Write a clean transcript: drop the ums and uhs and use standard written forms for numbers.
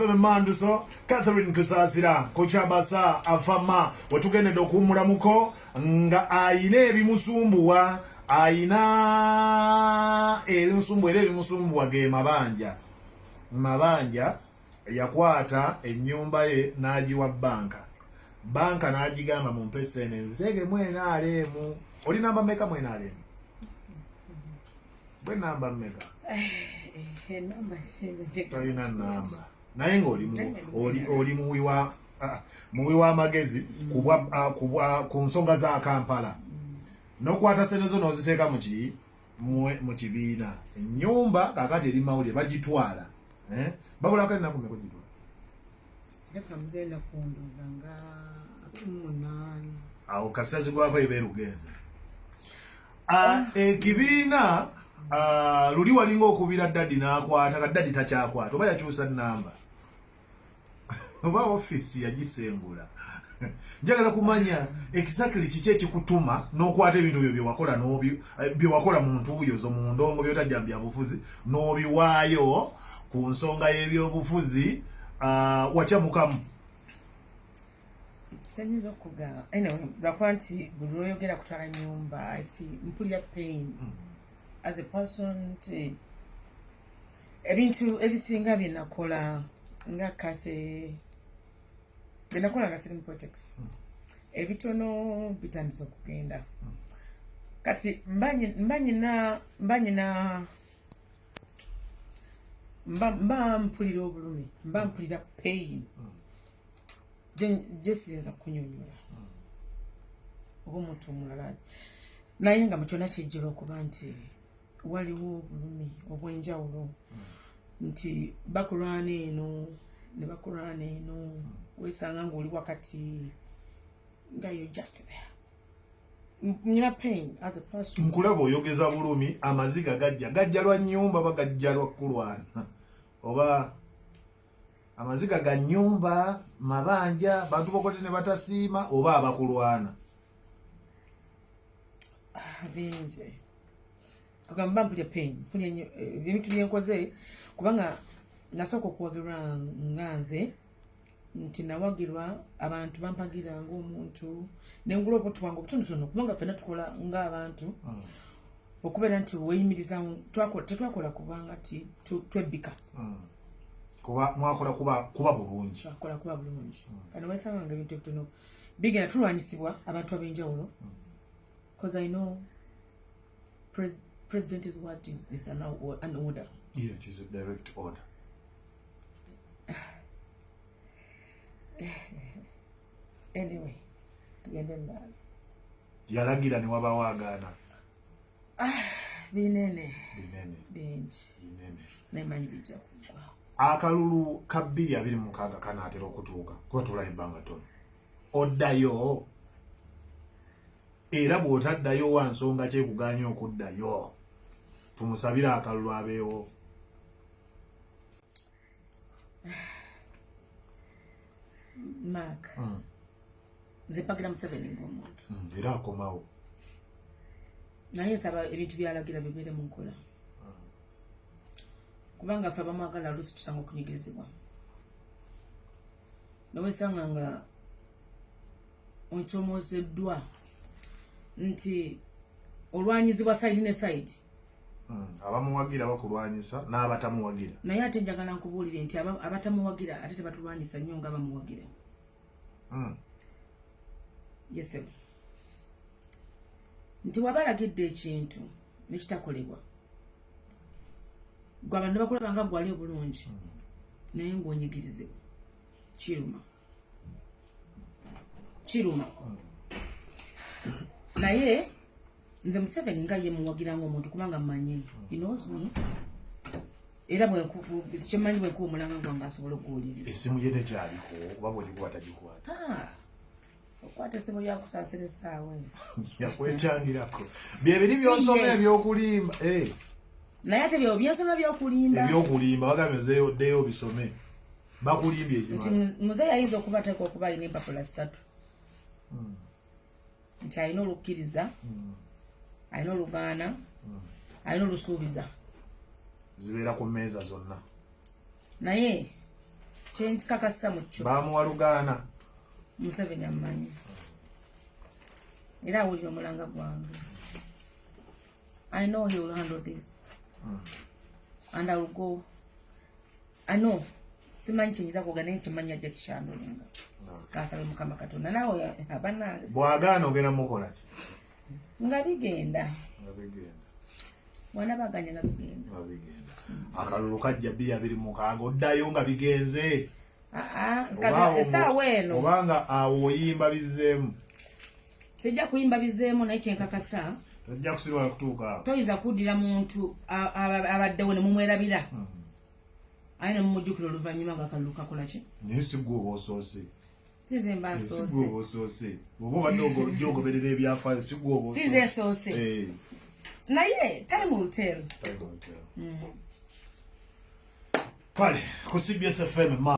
Manduso, Catherine Kusasira, Kochabasa, Afama, watugende dokumura muko, nga aina ebimusumbuwa, aina ebimusumbuwa ge mabanja. Mabanja, yakwata ennyumba ye n'agiwa banka n'agigamba mumpese enenzi tege mwena alemu. Oli namba meka mwena alemu? Bwe namba meka? Namba shenze talina namba. Naye nga oli muwi wa magezi ku nsonga za Kampala. N'okwata sente zo n'oziteeka mu kibiina. Ennyumba kakati eri mawulire bagitwala. Babulako ennaku mmeka gitwala? Mzenda kunduza nga 18. Awo kasazi gwako ebeerugenze. Ekibiina luli walinga okubira daddi n'akwata kadaddi takyakwata oba yakyusa namba oba office yagisengula. Njagala kumanya exactly kiki ekikutuma n'okwata ebintu byo byewakola mu ntuuyo mu ndongo byotajjambya bufuzi n'obiwaayo ku nsonga y'ebyobufuzi wakyamukamu. Senyiza okugamba lwakuba nti buli lwoyogera kutwala nnyumba mpulira pain as a person nti ebintu ebisinga byenakola nga Kathe byenakola nga siri mu politics ebitono bitandise okugenda kati mba mpulira obulumi mba mpulira pain jesiyinza kunyonyola oba omuntu omulala naye nga mukyona kijjira okuba nti waliwo obulumi obw'enjawulo nti bakulwana eno ne bakulwana eno weesanga ng'oli wakati nga you're just there. Nina pain as a person. Nkulaba oyogeza bulumi amaziga gajja lwa nnyumba bagajja lwa kulwana oba amaziga ga nnyumba mabanja bantu bokote ne batasiima oba abakulwana bingi kugamba mpulya pain mpulya ebintu byenkoze kubanga nasooka okuwagirwa nga nze nti nawagirwa abantu bampagira ng'omuntu nengula obutu bwange obutonotono kubanga ffenna tukola ng'abantu okubeera nti weeyimirizawo tetwakola kubanga ti twebbika mwakola kuba bulungi twakola kuba bulungi kano weesanga nga ebintu ebitono bigenda tulwanyisibwa abantu ab'enjawulo because I know President's word is an order. Yeah, it is a direct order. Anyway, tugende ndazi. Yalagira ne wabawagana. Binene. Bingi. Nemanyi bijja kugwa. Akalulu ka 226 kanaatera okutuuka kuba tulayo ebbanga ttono. Oddayo. Era bw'otaddayo wa nsonga kyekuganya okuddayo. Tumusabira akalulu abeewo. Mark. Nze mpagira Museveni ng'omuntu. Era akomawo. Naye nsaba ebintu byalagira bibeere mu nkola. Kubanga ffe abamwagala oluusi tusanga okunyigirizibwa. Nowesanga nga ontomoozeddwa nti olwanyizibwa side ne side. Abamuwagira bakulwanyisa n'abatamuwagira. Naye ate njagala nkubuulire nti abatamuwagira ate tebatulwanyisa nnyo nga bamuwagira. Yes. Nti wabalagidde ekintu nekitakolebwa. Gwe abantu bakulaba nga gwali obulungi naye ng'onyigirizibwa. Kiruma. Naye nze Museveni nga ye muwagira ng'omuntu kubanga mmanyi. He knows me. Era kyemanyi bwe nkuba omulanga gwange asobola okuwuliriza. Essimu ye tekyaliko oba bw'ogikuba tagikwata. Okwata essimu ya Kusasira essaawa eno. Yakwekyangirako. Byebiri by'osoma ebyokulimba. Naye ate byensoma by'okulimba. Ebyokulimba bagambye nzeyo bisome. Bakulimbye ekimanyi. Nti muzeeyi ayinza okubateeka okuba alina empapula 3. Nti alina olukkiriza, alina olugaana, alina olusuubiza. Zibeera ku mmeeza zonna. Naye kyenkakasa mu kyo bamuwalugana Museveni amanyi era awulira omulanga gwange. I know he will handle this and I will go. I know simanyi kyenyiza kwogera naye kimanyi ajja kishandulinga kasabe Mukama Katonda nawe abanange bwagaana ogenda mukola ki nga bigenda mwana baganya nga bigenda akalulu kajja 226 oddayo nga bigenze esaawa eno obanga awo oyimba bizeemu sijja kuyimba bizeemu naye kyenkakasa tojja kusibola kutuuka toyinza kuddira muntu abaddewo ne mumwerabira aye ne mumujjukira oluvannyuma ng'akalulu kakola ki naye sigwe oba osoose sinze mba nsoose oba obadde ogoberera ebyafaayo sigwe oba sinze nsoose naye time will tell. Kale ku CBS FM